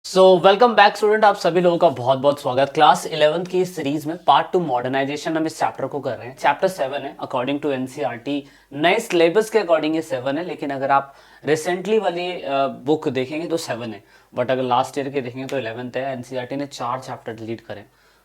Welcome back student, आप सभी लोगों का बहुत बहुत स्वागत। क्लास 11th की इस सीरीज में पार्ट 2 मॉडर्नाइजेशन हम इस चैप्टर को कर रहे हैं। चैप्टर 7 है अकॉर्डिंग टू एनसीईआरटी। नए सिलेबस के अकॉर्डिंग ये 7 है, लेकिन अगर आप रिसेंटली वाली बुक देखेंगे तो 7 है, बट अगर लास्ट ईयर के देखेंगे तो 11th है। एनसीईआरटी ने 4 चैप्टर डिलीट करे,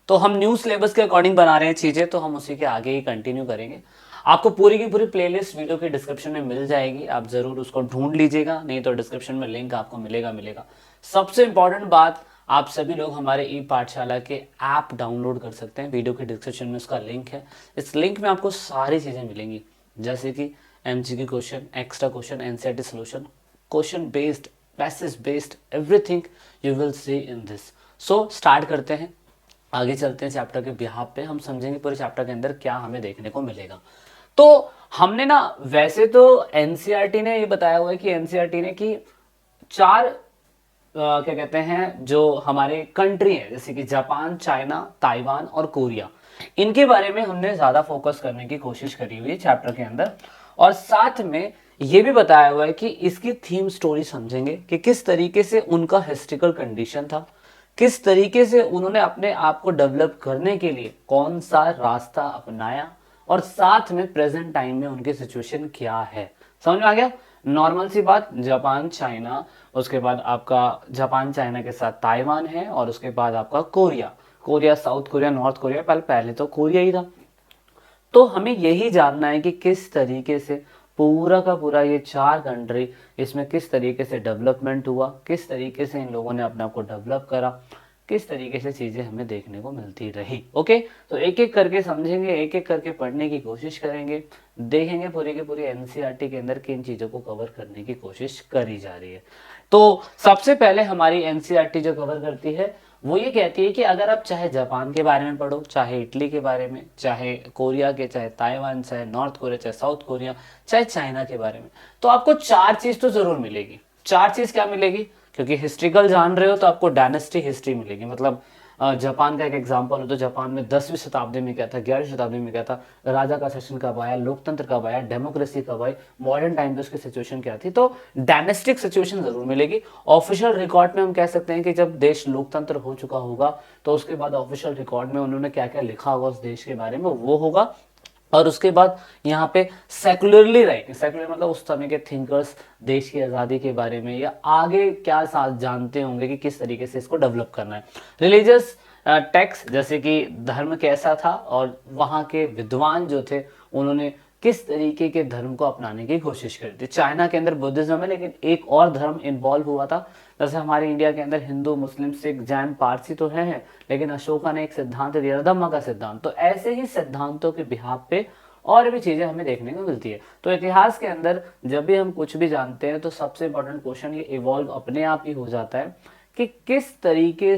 तो हम न्यू सिलेबस के अकॉर्डिंग बना रहे हैं चीजें, तो हम उसी के आगे ही कंटिन्यू करेंगे। आपको पूरी की पूरी प्लेलिस्ट वीडियो के डिस्क्रिप्शन में मिल जाएगी, आप जरूर उसको ढूंढ लीजिएगा, नहीं तो डिस्क्रिप्शन में लिंक आपको मिलेगा। सबसे इंपॉर्टेंट बात, आप सभी लोग हमारे ई पाठशाला के ऐप डाउनलोड कर सकते हैं। वीडियो के डिस्क्रिप्शन में उसका लिंक है। इस लिंक में आपको सारी चीजें मिलेंगी, जैसे कि MCQ question, extra question, NCERT solution, question based, passage based, everything you will see in this. So start करते हैं, आगे चलते हैं। चैप्टर के बिहाफ पे हम समझेंगे पूरे चैप्टर के अंदर क्या हमें देखने को मिलेगा। तो हमने ना, वैसे तो एनसीईआरटी ने ये बताया हुआ है कि एनसीईआरटी ने कि 4 क्या कहते हैं, जो हमारे कंट्री है, जैसे कि जापान, चाइना, ताइवान और कोरिया, इनके बारे में हमने ज्यादा फोकस करने की कोशिश करी हुई है चैप्टर के अंदर। और साथ में ये भी बताया हुआ है कि इसकी थीम स्टोरी समझेंगे कि किस तरीके से उनका हिस्ट्रिकल कंडीशन था, किस तरीके से उन्होंने अपने आप को डेवलप करने के लिए कौन सा रास्ता अपनाया, और साथ में प्रेजेंट टाइम में उनकी सिचुएशन क्या है। समझ में आ गया? नॉर्मल सी बात, जापान चाइना, उसके बाद आपका जापान चाइना के साथ ताइवान है, और उसके बाद आपका Korea, Korea south Korea, north Korea, पहले तो कोरिया ही था। तो हमें यही जानना है कि किस तरीके से पूरा का पूरा ये 4 कंट्री, इसमें किस तरीके से डेवलपमेंट हुआ, किस तरीके से इन लोगों ने अपने आप को डेवलप करा, किस तरीके से चीजें हमें देखने को मिलती रही। ओके, तो एक एक करके समझेंगे, एक एक करके पढ़ने की कोशिश करेंगे, देखेंगे पूरी की पूरी एनसीईआरटी के अंदर किन चीजों को कवर करने की कोशिश करी जा रही है। तो सबसे पहले हमारी एनसीईआरटी जो कवर करती है वो ये कहती है कि अगर आप चाहे जापान के बारे में पढ़ो, चाहे इटली के बारे में, चाहे कोरिया के, चाहे ताइवान, चाहे नॉर्थ कोरिया, चाहे साउथ कोरिया, चाहे चाइना के बारे में, तो आपको 4 चीज तो जरूर मिलेगी। 4 चीज क्या मिलेगी? क्योंकि हिस्ट्रिकल जान रहे हो तो आपको डायनेस्टी हिस्ट्री मिलेगी। मतलब जापान का एक एग्जांपल हो तो जापान में 10वीं शताब्दी में क्या था, 11वीं शताब्दी में क्या था, राजा का शासन कब आया, लोकतंत्र कब आया, डेमोक्रेसी कब आई, मॉडर्न टाइम पे उसकी सिचुएशन क्या थी। तो डायनेस्टिक सिचुएशन जरूर मिलेगी। ऑफिशियल रिकॉर्ड में हम कह सकते हैं कि जब देश लोकतंत्र हो चुका होगा तो उसके बाद ऑफिशियल रिकॉर्ड में उन्होंने क्या क्या लिखा होगा उस देश के बारे में, वो होगा। और उसके बाद यहाँ पे सेकुलरली राइटिंग, सेकुलर मतलब उस समय के थिंकर्स देश की आज़ादी के बारे में या आगे क्या साथ जानते होंगे कि किस तरीके से इसको डेवलप करना है। रिलीजियस टेक्स्ट, जैसे कि धर्म कैसा था और वहाँ के विद्वान जो थे उन्होंने किस तरीके के धर्म को अपनाने की कोशिश करी थी। चाइना के अंदर बुद्धिज्म है, लेकिन एक और धर्म इन्वॉल्व हुआ था। जैसे हमारे इंडिया के अंदर हिंदू, मुस्लिम, सिख, जैन, पारसी तो है, लेकिन अशोका ने एक सिद्धांत दिया था, धम्म का सिद्धांत। तो ऐसे ही सिद्धांतों के बिहाफ पे और भी चीजें हमें देखने को मिलती है। तो इतिहास के अंदर जब भी हम कुछ भी जानते हैं तो सबसे इंपॉर्टेंट क्वेश्चन ये इवॉल्व अपने आप ही हो जाता है कि किस तरीके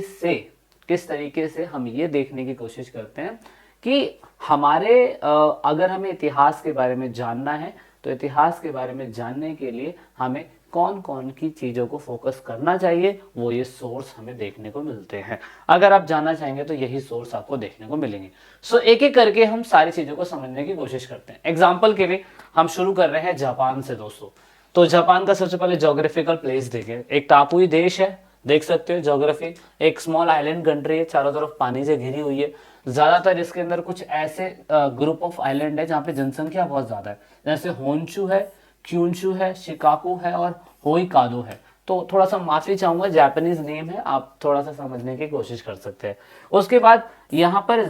से हम ये देखने की कोशिश करते हैं कि हमारे अगर हमें इतिहास के बारे में जानना है तो इतिहास के बारे में जानने के लिए हमें कौन कौन की चीजों को फोकस करना चाहिए, वो ये सोर्स हमें देखने को मिलते हैं। अगर आप जानना चाहेंगे तो यही सोर्स आपको देखने को मिलेंगे। सो एक एक करके हम सारी चीजों को समझने की कोशिश करते हैं। एग्जाम्पल के लिए हम शुरू कर रहे हैं जापान से दोस्तों। तो जापान का सबसे पहले ज्योग्राफिकल प्लेस देखें। एक टापुई देश है, देख सकते हो ज्योग्राफी। एक स्मॉल आइलैंड कंट्री है, चारों तरफ पानी से घिरी हुई है। ज्यादातर इसके अंदर कुछ ऐसे ग्रुप ऑफ आइलैंड है जहाँ पे जनसंख्या बहुत ज्यादा है, जैसे होन्शु है, क्यूनशु है, शिकाकू है और होइकादो है। तो थोड़ा सा माफी चाहूंगा, जापानीज नेम है, आप थोड़ा सा समझने की कोशिश कर सकते हैं। उसके बाद यहाँ पर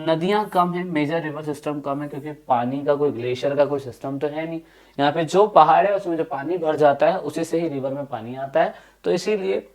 नदियां कम है, मेजर रिवर सिस्टम कम है, क्योंकि पानी का कोई ग्लेशियर का कोई सिस्टम तो है नहीं। यहाँ पे जो पहाड़ है उसमें जो पानी भर जाता है उसी से ही रिवर में पानी आता है। तो इसीलिए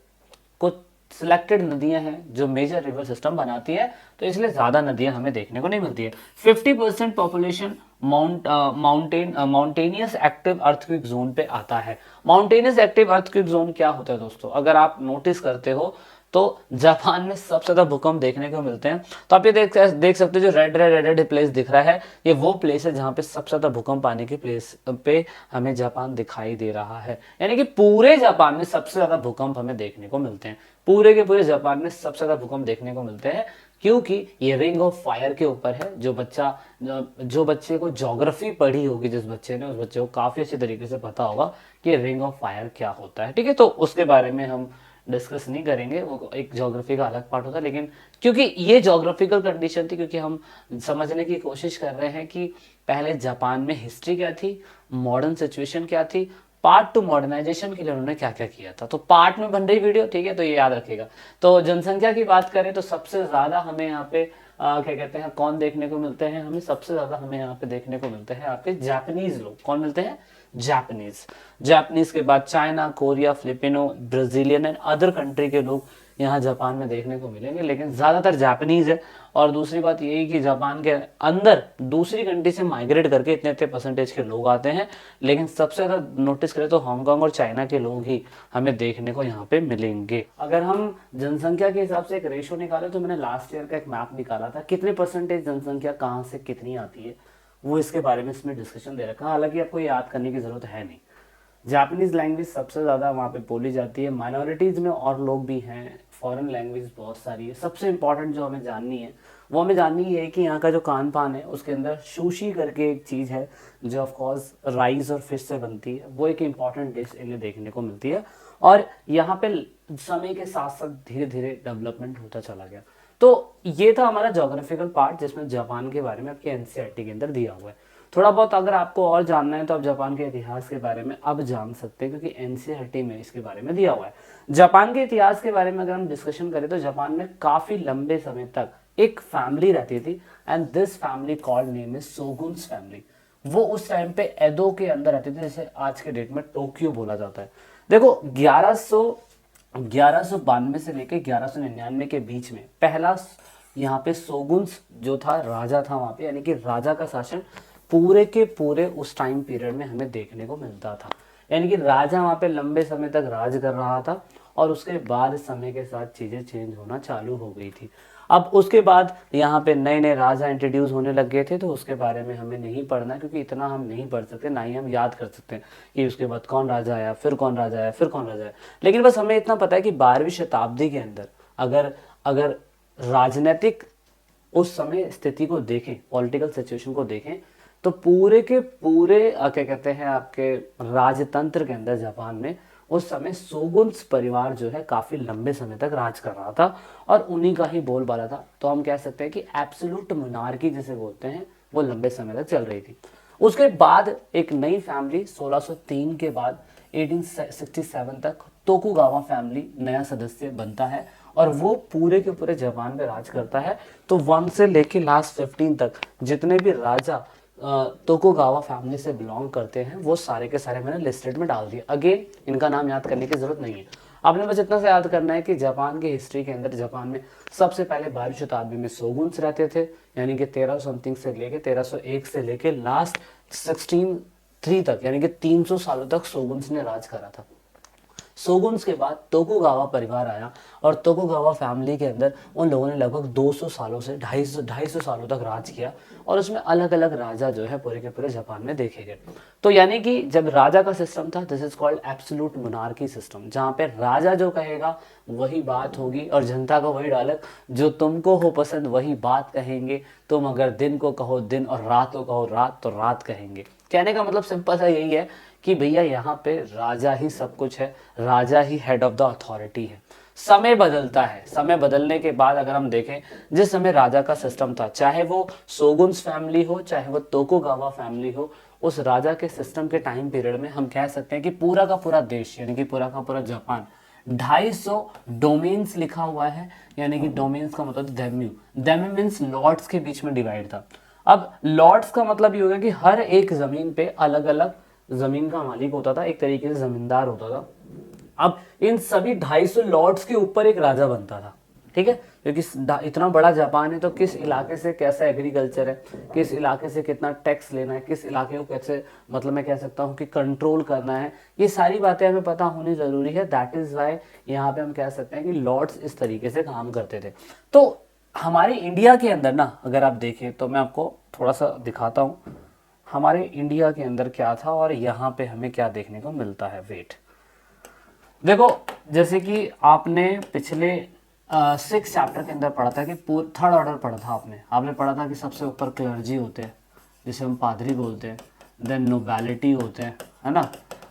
कुछ सिलेक्टेड नदियां हैं जो मेजर रिवर सिस्टम बनाती है, तो इसलिए ज्यादा नदियां हमें देखने को नहीं मिलती है। 50% population mountainous active earthquake zone पे आता है। माउंटेनियस एक्टिव अर्थक्वेक जोन क्या होता है दोस्तों? अगर आप नोटिस करते हो तो जापान में सबसे ज्यादा भूकंप देखने को मिलते हैं। तो आप ये देख सकते हो, जो रेड प्लेस दिख रहा है, ये वो प्लेस है जहां पे सबसे ज्यादा भूकंप आने के प्लेस पे हमें जापान दिखाई दे रहा है। यानी कि पूरे जापान में सबसे ज्यादा भूकंप हमें देखने को मिलते हैं। पूरे के पूरे जापान में सबसे ज्यादा भूकंप देखने को मिलते हैं, क्योंकि ये रिंग ऑफ फायर के ऊपर है। जो बच्चे को ज्योग्राफी पढ़ी होगी, जिस बच्चे ने, उस बच्चे को काफी अच्छे तरीके से पता होगा कि रिंग ऑफ फायर क्या होता है। ठीक है, तो उसके बारे में हम डिस्कस नहीं करेंगे, वो एक ज्योग्राफी का अलग पार्ट होता है। लेकिन क्योंकि ये ज्योग्राफिकल कंडीशन थी, क्योंकि हम समझने की कोशिश कर रहे हैं कि पहले जापान में हिस्ट्री क्या थी, मॉडर्न सिचुएशन क्या थी, पार्ट टू मॉडर्नाइजेशन के लिए उन्होंने क्या क्या किया था। तो पार्ट में बन रही वीडियो, ठीक है, तो ये याद रखिएगा। तो जनसंख्या की बात करें तो सबसे ज्यादा हमें यहाँ पे क्या कहते हैं कौन देखने को मिलते हैं, हमें सबसे ज्यादा हमें यहाँ पे देखने को मिलते हैं आपके जापानीज लोग। कौन मिलते हैं? जापानीज। जापानीज के बाद China, Korea, Filipino, Brazilian and other country के लोग यहाँ जापान में देखने को मिलेंगे, लेकिन ज्यादातर जापानीज है। और दूसरी बात यही कि जापान के अंदर दूसरी कंट्री से माइग्रेट करके इतने इतने परसेंटेज के लोग आते हैं, लेकिन सबसे ज्यादा नोटिस करें तो हांगकांग और चाइना के लोग ही हमें देखने को यहाँ पे मिलेंगे। अगर हम जनसंख्या के हिसाब से एक रेशो निकाले तो मैंने लास्ट ईयर का एक मैप निकाला था, कितने परसेंटेज जनसंख्या कहाँ से कितनी आती है, वो इसके बारे में इसमें डिस्कशन दे रखा है। हालांकि आपको याद करने की जरूरत है नहीं। जापानीज लैंग्वेज सबसे ज़्यादा वहाँ पे बोली जाती है। माइनॉरिटीज़ में और लोग भी हैं, फॉरेन लैंग्वेज बहुत सारी है। सबसे इंपॉर्टेंट जो हमें जाननी है वो हमें जाननी है कि यहाँ का जो खान पान है उसके अंदर सुशी करके एक चीज़ है जो ऑफ कोर्स राइस और फिश से बनती है, वो एक इम्पॉर्टेंट डिश इन्हें देखने को मिलती है। और यहाँ पे समय के साथ साथ धीरे धीरे डेवलपमेंट होता चला गया। तो ये था हमारा ज्योग्राफिकल पार्ट जिसमें जापान के बारे में आपके एनसीईआरटी के अंदर दिया हुआ है। थोड़ा बहुत अगर आपको और जानना है तो आप जापान के इतिहास के बारे में अब जान सकते हैं, क्योंकि एनसीईआरटी में इसके बारे में दिया हुआ है। जापान के इतिहास के बारे में अगर हम डिस्कशन करें तो जापान में काफी लंबे समय तक एक फैमिली रहती थी, and this family called name is Shogun's family. वो उस टाइम पे एदो के अंदर रहती थी, जैसे आज के डेट में टोक्यो बोला जाता है। देखो 1192 से लेकर 1199 के बीच में पहला यहाँ पे शोगुन्स जो था, राजा था वहां पे, यानी कि राजा का शासन पूरे के पूरे उस टाइम पीरियड में हमें देखने को मिलता था। यानी कि राजा वहां पे लंबे समय तक राज कर रहा था, और उसके बाद समय के साथ चीजें चेंज होना चालू हो गई थी। अब उसके बाद यहाँ पे नए नए राजा इंट्रोड्यूस होने लग गए थे, तो उसके बारे में हमें नहीं पढ़ना, क्योंकि इतना हम नहीं पढ़ सकते, ना ही हम याद कर सकते हैं कि उसके बाद कौन राजा आया, फिर कौन राजा आया, फिर कौन राजा आया। लेकिन बस हमें इतना पता है कि 12वीं शताब्दी के अंदर अगर अगर राजनीतिक उस समय स्थिति को देखें, पॉलिटिकल सिचुएशन को देखें, तो पूरे के पूरे क्या कहते हैं आपके राजतंत्र के अंदर जापान में उस समय शोगुन्स परिवार जो है काफी लंबे समय तक राज कर रहा था, और उन्हीं का ही बोलबाला था। तो हम कह सकते हैं कि एब्सोल्यूट मोनार्की जिसे बोलते हैं वो लंबे समय तक चल रही थी। उसके बाद एक नई फैमिली 1603 के बाद 1867 तक तोकुगावा फैमिली नया सदस्य बनता है, और वो पूरे के पूरे जापान में राज करता है। तो 1 से लेके लास्ट 15 तक जितने भी राजा तोकुगावा फैमिली से बिलोंग करते हैं वो सारे के सारे मैंने लिस्टेड में डाल दिए। अगेन इनका नाम याद करने की जरूरत नहीं है, आपने बस इतना से याद करना है कि जापान की हिस्ट्री के अंदर जापान में सबसे पहले 12वीं शताब्दी में शोगुन्स रहते थे, यानी कि 1300 समथिंग से लेके 1301 से लेके लास्ट 1603 तक, यानी कि 300 सालों तक शोगुन्स ने राज करा था। शोगुन्स के बाद तोकुगावा परिवार आया, और तोकुगावा फैमिली के अंदर उन लोगों ने लगभग 200 सालों से 250 सालों तक राज किया, और उसमें अलग अलग राजा जो है पूरे के पूरे जापान में देखे गए। तो यानी कि जब राजा का सिस्टम था, this is called absolute monarchy system, जहाँ पे राजा जो कहेगा वही बात होगी, और जनता का वही डायलॉग, जो तुमको हो पसंद वही बात कहेंगे, तुम अगर दिन को कहो दिन और रात को कहो रात तो रात कहेंगे। कहने का मतलब सिंपल सा यही है कि भैया यहाँ पे राजा ही सब कुछ है, राजा ही हेड ऑफ द अथॉरिटी है। समय बदलता है, समय बदलने के बाद अगर हम देखें, जिस समय राजा का सिस्टम था, चाहे वो शोगुन्स फैमिली हो चाहे वो तोकुगावा फैमिली हो, उस राजा के सिस्टम के टाइम पीरियड में हम कह सकते हैं कि पूरा का पूरा देश, यानी कि पूरा का पूरा जापान 250 डोमेन्स लिखा हुआ है। यानी कि डोमेन्स का मतलब दैम्यू, दैम्यू मीन्स लॉर्ड्स के बीच में डिवाइड था। अब लॉर्ड्स का मतलब ये होगा कि हर एक जमीन पे अलग अलग जमीन का मालिक होता था, एक तरीके से जमींदार होता था। अब इन सभी 250 लॉर्ड्स के ऊपर एक राजा बनता था, ठीक है, क्योंकि इतना बड़ा जापान है, तो किस इलाके से कैसा एग्रीकल्चर है, किस इलाके से कितना टैक्स लेना है, किस इलाके को कैसे, मतलब मैं कह सकता हूँ कि कंट्रोल करना है, ये सारी बातें हमें पता होनी जरूरी है। दैट इज वाई यहाँ पे हम कह सकते हैं कि लॉर्ड्स इस तरीके से काम करते थे। तो हमारे इंडिया के अंदर ना अगर आप देखें तो मैं आपको थोड़ा सा दिखाता हूँ हमारे इंडिया के अंदर क्या था और यहाँ पे हमें क्या देखने को मिलता है। वेट, देखो जैसे कि आपने पिछले 6 चैप्टर के अंदर पढ़ा था कि थर्ड ऑर्डर पढ़ा था आपने पढ़ा था कि सबसे ऊपर क्लर्जी होते हैं जिसे हम पादरी बोलते हैं, देन नोबैलिटी होते हैं, है ना।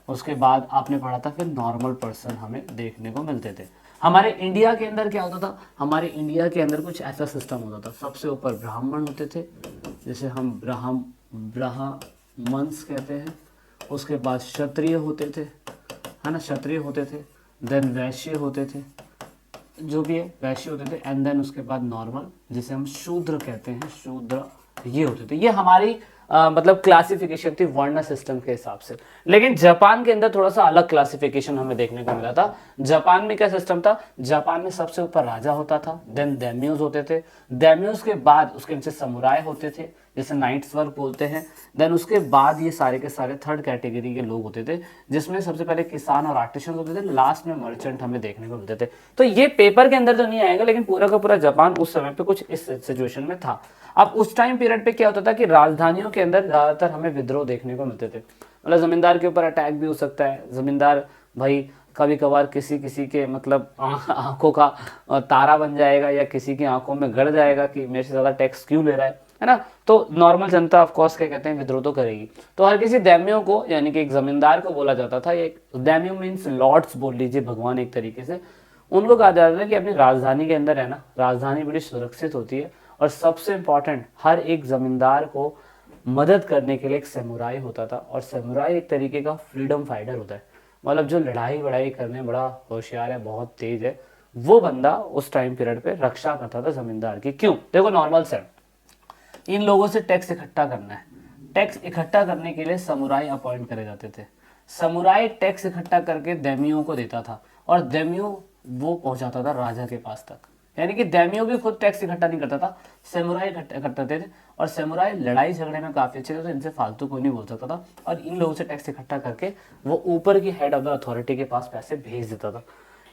उसके बाद आपने पढ़ा था फिर नॉर्मल पर्सन हमें देखने को मिलते थे। हमारे इंडिया के अंदर क्या होता था, हमारे इंडिया के अंदर कुछ ऐसा सिस्टम होता था, सबसे ऊपर ब्राह्मण होते थे, जैसे हम ब्राह्मण्स कहते हैं, उसके बाद क्षत्रिय होते थे, है ना, क्षत्रिय होते थे, देन वैश्य होते थे, जो भी है वैश्य होते थे, एंड देन उसके बाद नॉर्मल जिसे हम शूद्र कहते हैं, शूद्र ये होते थे। ये हमारी मतलब क्लासिफिकेशन थी वर्ण सिस्टम के हिसाब से। लेकिन जापान के अंदर थोड़ा सा अलग क्लासिफिकेशन हमें देखने को मिला था। जापान में क्या सिस्टम था, जापान में सबसे ऊपर राजा होता था, देन दैम्योस होते थे, दैम्योस के बाद उसके नीचे समुराय होते थे जैसे नाइट्स वर्क बोलते हैं, देन उसके बाद ये सारे के सारे थर्ड कैटेगरी के लोग होते थे, जिसमें सबसे पहले किसान और आर्टिशन होते थे, लास्ट में मर्चेंट हमें देखने को मिलते थे। तो ये पेपर के अंदर तो नहीं आएगा, लेकिन पूरा का पूरा जापान उस समय पे कुछ इस सिचुएशन में था। अब उस टाइम पीरियड पे क्या होता था कि राजधानियों के अंदर ज्यादातर हमें विद्रोह देखने को मिलते थे, मतलब जमींदार के ऊपर अटैक भी हो सकता है, जमींदार भाई कभी कभार किसी किसी के मतलब आंखों का तारा बन जाएगा, या किसी की आंखों में गड़ जाएगा कि मेरे से ज्यादा टैक्स क्यों ले रहा है ना। तो नॉर्मल जनता ऑफ कोर्स क्या कहते हैं, विद्रोह तो करेगी। तो हर किसी दैम्यों को, यानी कि एक जमींदार को बोला जाता था, एक दैम्यो मीन्स लॉर्ड्स बोल लीजिए, भगवान एक तरीके से, उनको कहा जाता है कि अपनी राजधानी के अंदर है ना, राजधानी बड़ी सुरक्षित होती है, और सबसे इंपॉर्टेंट हर एक जमींदार को मदद करने के लिए एक समुराई होता था, और समुराई एक तरीके का फ्रीडम फाइटर होता है, मतलब जो लड़ाई वड़ाई करने बड़ा होशियार है, बहुत तेज है, वो बंदा उस टाइम पीरियड पे रक्षा करता था जमींदार की। क्यों, देखो नॉर्मल से इन लोगों से टैक्स इकट्ठा करना है, टैक्स इकट्ठा करने के लिए समुराई अपॉइंट करे जाते थे, समुराई टैक्स इकट्ठा करके दैमियों को देता था, और दैमियो वो पहुंचाता था राजा के पास तक, यानी कि दैमियो भी खुद टैक्स इकट्ठा नहीं करता था, समुराई इकट्ठा करते थे। और समुराई लड़ाई झगड़े में काफी अच्छे थे, तो इनसे फालतू कोई नहीं बोल सकता था, और इन लोगों से टैक्स इकट्ठा करके वो ऊपर की हेड ऑफ द अथॉरिटी के पास पैसे भेज देता था।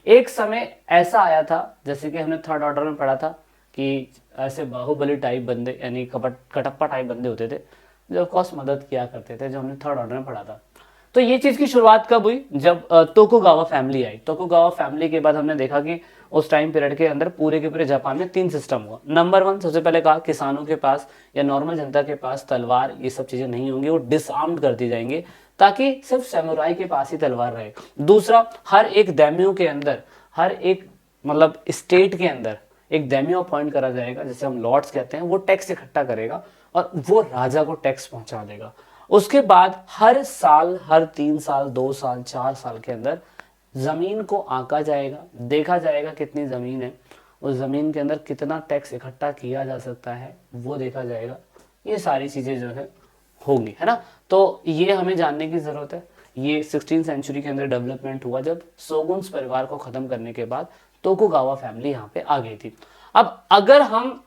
एक समय ऐसा आया था, जैसे कि हमने थर्ड ऑर्डर में पढ़ा था, कि ऐसे बाहुबली टाइप बंदे, यानी कपट कटप्पा टाइप बंदे होते थे, जो ऑफकोर्स मदद किया करते थे, जो हमने थर्ड ऑर्डर में पढ़ा था। तो ये चीज की शुरुआत कब हुई, जब Tokugawa family I. Tokugawa family के बाद हमने देखा कि उस टाइम पीरियड के अंदर पूरे के पूरे जापान में 3 सिस्टम हुआ। नंबर 1, सबसे पहले कहा किसानों के पास या नॉर्मल जनता के पास तलवार ये सब चीजें नहीं होंगी, वो डिसआर्म्ड कर दी जाएंगे, ताकि सिर्फ समुराई के पास ही तलवार रहे। दूसरा, हर एक दैम्यो के अंदर, हर एक मतलब स्टेट के अंदर एक दैम्यो अपॉइंट करा जाएगा, जिसे हम लॉर्ड्स कहते हैं, वो टैक्स इकट्ठा करेगा और वो राजा को टैक्स पहुंचा देगा। उसके बाद हर साल, हर 3 साल, 2 साल, 4 साल के अंदर जमीन को आंका जाएगा, देखा जाएगा कितनी जमीन है, उस जमीन के अंदर कितना टैक्स इकट्ठा किया जा सकता है वो देखा जाएगा। ये सारी चीजें जो है होंगी, है ना। तो ये हमें जानने की जरूरत है। ये 16th सेंचुरी के अंदर डेवलपमेंट हुआ, जब सोगुन्स परिवार को खत्म करने के बाद तोकुगावा फैमिली यहाँ पे आ गई थी। अब अगर हम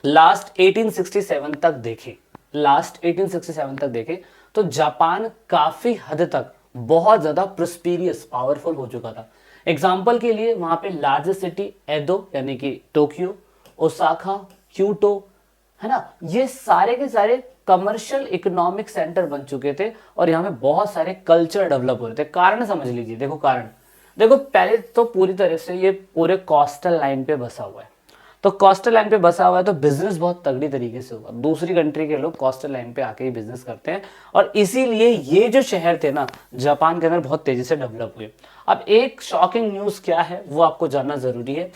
लास्ट 1867 तक देखें, लास्ट 1867 तक देखें, तो जापान काफी हद तक बहुत ज्यादा प्रोस्पेरियस, पावरफुल हो चुका था। एग्जाम्पल के लिए वहां पे लार्जेस्ट सिटी एदो यानी कि टोक्यो, ओसाका, क्यूटो, है ना, ये सारे के सारे कमर्शियल इकोनॉमिक सेंटर बन चुके थे, और यहाँ पे बहुत सारे कल्चर डेवलप हो रहे थे। कारण समझ लीजिए, देखो कारण, देखो पहले तो पूरी तरह से ये पूरे कोस्टल लाइन पे बसा हुआ है, तो कोस्टल लाइन पे बसा हुआ है तो बिजनेस बहुत तगड़ी तरीके से होगा। दूसरी कंट्री के लोग कोस्टल लाइन पे आके ही बिजनेस करते हैं, और इसीलिए ये जो शहर थे ना जापान के अंदर बहुत तेजी से डेवलप हुए। अब एक शॉकिंग न्यूज क्या है वो आपको जानना जरूरी है,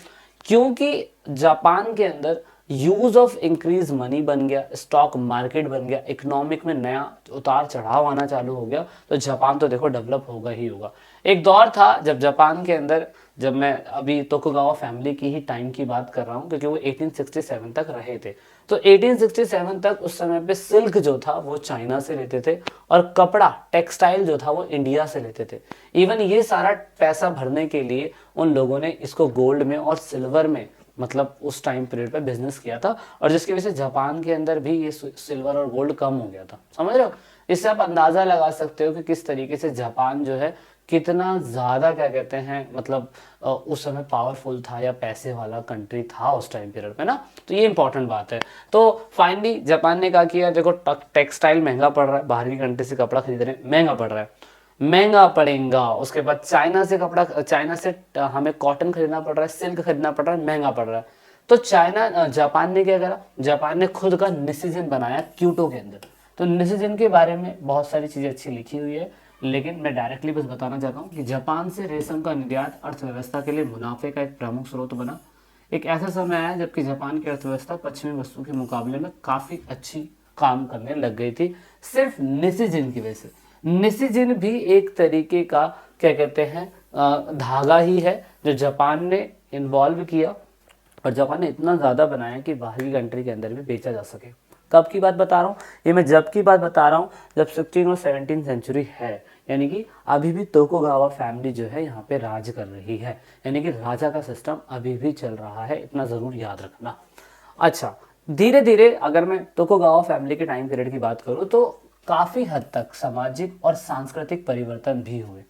क्योंकि जापान के अंदर यूज ऑफ इंक्रीज मनी बन गया, स्टॉक मार्केट बन गया, इकोनॉमिक में नया उतार चढ़ाव आना चालू हो गया, तो जापान तो देखो डेवलप होगा ही होगा। एक दौर था जब जापान के अंदर, जब मैं अभी तोकुगावा फैमिली की ही टाइम की बात कर रहा हूँ, क्योंकि वो 1867 तक रहे थे, तो 1867 तक उस समय पे सिल्क जो था वो चाइना से लेते थे, और कपड़ा टेक्सटाइल जो था वो इंडिया से लेते थे। इवन ये सारा पैसा भरने के लिए उन लोगों ने इसको गोल्ड में और सिल्वर में, मतलब उस टाइम पीरियड पे बिजनेस किया था, और जिसकी वजह से जापान के अंदर भी ये सिल्वर और गोल्ड कम हो गया था। समझ रहे हो, इससे आप अंदाजा लगा सकते हो कि किस तरीके से जापान जो है कितना ज्यादा क्या कहते हैं, मतलब उस समय पावरफुल था या पैसे वाला कंट्री था उस टाइम पीरियड में ना। तो ये इंपॉर्टेंट बात है। तो फाइनली जापान ने कहा कि यार देखो टेक्सटाइल महंगा पड़ रहा है, बाहरी कंट्री से कपड़ा खरीद रहे हैं, महंगा पड़ रहा है, महंगा पड़ेगा। उसके बाद चाइना से कपड़ा, चाइना से हमें कॉटन खरीदना पड़ रहा है, सिल्क खरीदना पड़ रहा है, महंगा पड़ रहा है। तो चाइना, जापान ने क्या करा, जापान ने खुद का निशिजन बनाया क्योटो के अंदर। तो निशिजन के बारे में बहुत सारी चीजें अच्छी लिखी हुई है, लेकिन मैं डायरेक्टली बस बताना चाहता हूँ कि जापान से रेशम का निर्यात अर्थव्यवस्था के लिए मुनाफे का एक प्रमुख स्रोत बना। एक ऐसा समय आया जबकि जापान की अर्थव्यवस्था पश्चिमी वस्तु के मुकाबले में काफी अच्छी काम करने लग गई थी, सिर्फ निशिजिन की वजह से। निशिजिन भी एक तरीके का क्या कहते हैं धागा ही है जो जापान ने इन्वॉल्व किया, और जापान ने इतना ज़्यादा बनाया कि बाहरी कंट्री के अंदर भी बेचा जा सके। कब की बात बता रहा हूँ, ये मैं जब की बात बता रहा हूँ जब 16 और 17 सेंचुरी है, यानी कि अभी भी तोकुगावा फैमिली जो है यहाँ पे राज कर रही है, यानी कि राजा का सिस्टम अभी भी चल रहा है, इतना ज़रूर याद रखना। अच्छा, धीरे धीरे अगर मैं तोकुगावा फैमिली के टाइम पीरियड की बात करूँ तो काफ़ी हद तक सामाजिक और सांस्कृतिक परिवर्तन भी हुए।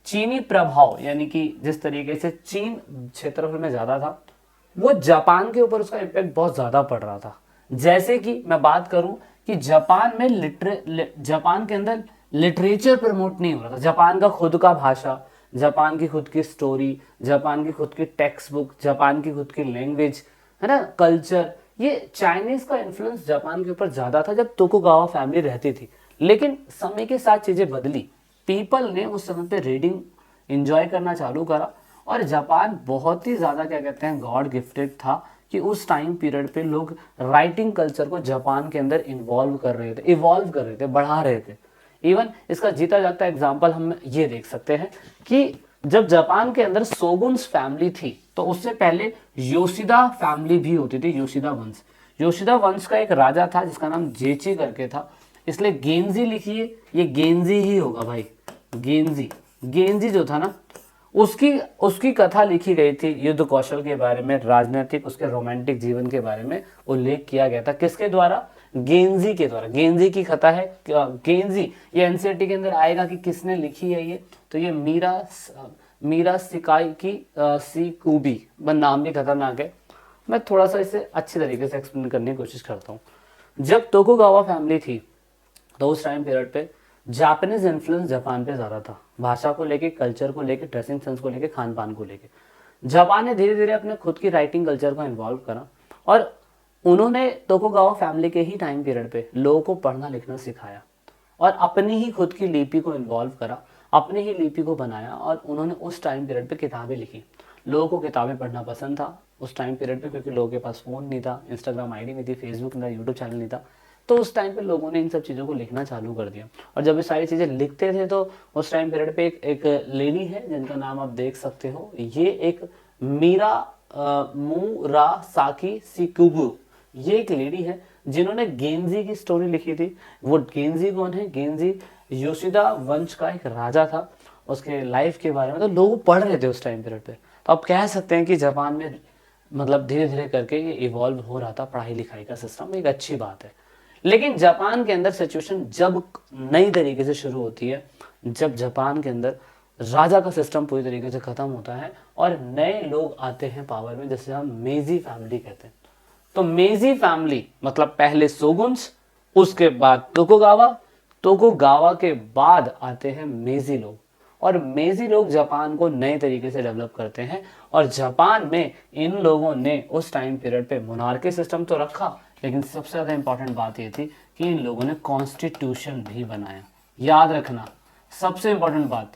चीनी प्रभाव, यानी कि जिस तरीके से चीन क्षेत्रफल में ज़्यादा था, वो जापान के ऊपर उसका इम्पैक्ट बहुत ज़्यादा पड़ रहा था। जैसे कि मैं बात करूं कि जापान में जापान के अंदर लिटरेचर प्रमोट नहीं हो रहा था। जापान का खुद का भाषा, जापान की खुद की स्टोरी, जापान की खुद की टेक्स्ट बुक, जापान की खुद की लैंग्वेज, है ना, कल्चर, ये चाइनीज का इन्फ्लुएंस जापान के ऊपर ज़्यादा था जब तोकुगावा फैमिली रहती थी। लेकिन समय के साथ चीज़ें बदली, पीपल ने उस समय पे रीडिंग एंजॉय करना चालू करा, और जापान बहुत ही ज़्यादा क्या कहते हैं गॉड गिफ्टेड था कि उस टाइम पीरियड पे लोग राइटिंग कल्चर को जापान के अंदर इन्वॉल्व कर रहे थे, इवॉल्व कर रहे थे, बढ़ा रहे थे। इवन इसका जीता जागता एग्जाम्पल हम ये देख सकते हैं कि जब जापान के अंदर सोगुन्स फैमिली थी तो उससे पहले योशिदा फैमिली भी होती थी, योशिदा वंश। योशिदा वंश का एक राजा था जिसका नाम जेची करके था, इसलिए गेंजी लिखिए, ये गेंजी ही होगा भाई, गेंजी। गेंजी जो था ना, उसकी उसकी कथा लिखी गई थी, युद्ध कौशल के बारे में, राजनीतिक, उसके रोमांटिक जीवन के बारे में उल्लेख किया गया था। किसके द्वारा? गेंजी के द्वारा। गेंजी की कथा है, गेंजी, ये एनसीईआरटी के अंदर आएगा कि किसने लिखी है ये, तो ये मीरा सिकाई की सीकुबी, नाम भी खतरनाक है। मैं थोड़ा सा इसे अच्छी तरीके से एक्सप्लेन करने की कोशिश करता हूँ। जब तोकुगावा फैमिली थी तो उस टाइम पीरियड पे जापानीज इन्फ्लुएंस जापान पे ज़्यादा था, भाषा को लेके, कल्चर को लेके, ड्रेसिंग सेंस को लेके, खान पान को लेके। जापान ने धीरे धीरे अपने खुद की राइटिंग कल्चर को इन्वॉल्व करा, और उन्होंने तोकुगावा फैमिली के ही टाइम पीरियड पे लोगों को पढ़ना लिखना सिखाया, और अपनी ही खुद की लिपि को इन्वॉल्व करा, अपनी ही लिपि को बनाया, और उन्होंने उस टाइम पीरियड पे किताबें लिखी। लोगों को किताबें पढ़ना पसंद था उस टाइम पीरियड पे, क्योंकि लोगों के पास फ़ोन नहीं था, इंस्टाग्राम आईडी नहीं थी, फेसबुक नहीं था, यूट्यूब चैनल नहीं था, तो उस टाइम पे लोगों ने इन सब चीज़ों को लिखना चालू कर दिया। और जब ये सारी चीज़ें लिखते थे तो उस टाइम पीरियड पे एक लेडी है जिनका नाम आप देख सकते हो, ये एक मीरा मुरासाकी सिकुबु, ये एक लेडी है जिन्होंने गेंजी की स्टोरी लिखी थी। वो गेंजी कौन है? गेंजी योशिदा वंश का एक राजा था, उसके लाइफ के बारे में तो लोग पढ़ रहे थे उस टाइम पीरियड पे। तो आप कह सकते हैं कि जापान में मतलब धीरे धीरे करके ये इवॉल्व हो रहा था पढ़ाई लिखाई का सिस्टम, एक अच्छी बात है। लेकिन जापान के अंदर सिचुएशन जब नई तरीके से शुरू होती है, जब जापान के अंदर राजा का सिस्टम पूरी तरीके से खत्म होता है और नए लोग आते हैं पावर में, जैसे हम मेजी फैमिली कहते हैं। तो मेजी फैमिली मतलब पहले सोगुन्स, उसके बाद तोकुगावा, तोकुगावा के बाद आते हैं मेजी लोग, और मेजी लोग जापान को नए तरीके से डेवलप करते हैं। और जापान में इन लोगों ने उस टाइम पीरियड पे मोनार्की सिस्टम तो रखा, लेकिन सबसे ज़्यादा इंपॉर्टेंट बात ये थी कि इन लोगों ने कॉन्स्टिट्यूशन भी बनाया। याद रखना, सबसे इंपॉर्टेंट बात,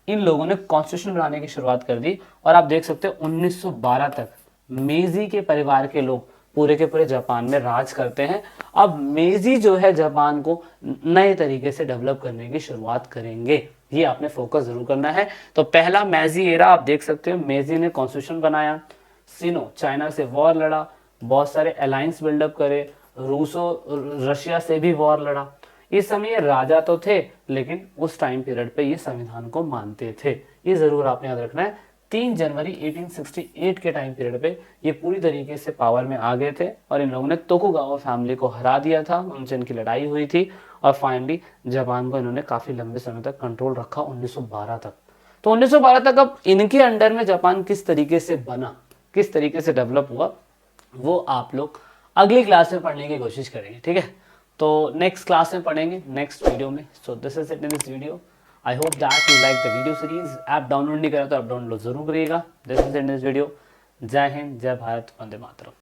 इन लोगों ने कॉन्स्टिट्यूशन बनाने की शुरुआत कर दी। और आप देख सकते हो 1912 तक मेजी के परिवार के लोग पूरे के पूरे जापान में राज करते हैं। अब मेजी जो है जापान को नए तरीके से डेवलप करने की शुरुआत करेंगे, ये आपने फोकस जरूर करना है। तो पहला मेजी एरा आप देख सकते हो, मेजी ने कॉन्स्टिट्यूशन बनाया, सिनो चाइना से वॉर लड़ा, बहुत सारे अलायंस बिल्डअप करे, रशिया से भी वॉर लड़ा। इस समय ये राजा तो थे, लेकिन उस टाइम पीरियड पे ये संविधान को मानते थे, ये जरूर आपने याद रखना है। 3 जनवरी 1868 के टाइम पीरियड पे ये पूरी तरीके से पावर में आ गए थे, और इन लोगों ने तोकुगावा फैमिली को हरा दिया था, उनसे इनकी लड़ाई हुई थी, और फाइनली जापान को इन्होंने काफी लंबे समय तक कंट्रोल रखा, 1912 तक। तो 1912 तक अब इनके अंडर में जापान किस तरीके से बना, किस तरीके से डेवलप हुआ, वो आप लोग अगली क्लास में पढ़ने की कोशिश करेंगे, ठीक है। तो नेक्स्ट क्लास में पढ़ेंगे, नेक्स्ट वीडियो में। So this is it in this video. I hope that you like the video series. App download नहीं करा तो आप डाउनलोड जरूर करिएगा। This is it in this video. जय हिंद, जय भारत, वंदे मातरम।